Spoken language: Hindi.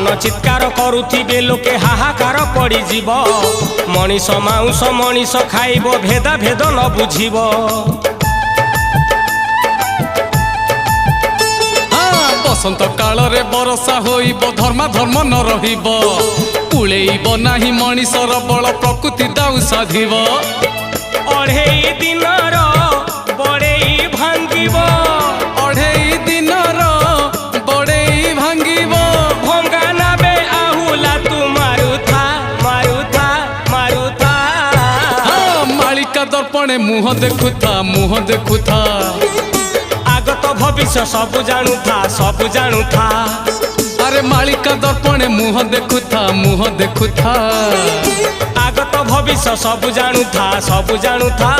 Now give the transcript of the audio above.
मान चित्कार करुथिबे लोके हाहाकार पड़ी जीव मनीष मांस मनीष खाइब भेदा भेद न बुझिब बसंत काल रे बरसा होइब धर्मा धर्म न रहिब उड़ेइब नाही मनीषर बल प्रकृति दाउ साधिब अढ़ेई दिनर बड़ेई भांगिब अढ़ेई दिनर बड़ेई भांगिब भंगा नाबे आहुला तू मारुथा मारुथा मारुथा मालिका दर्पणे मुह देखुथा आगत भविष्य सब जानुथा सब जानुथा अरे मालिका दर्पणे मुह देखुथा आगत भविष्य सब जानुथा सब जानुथा।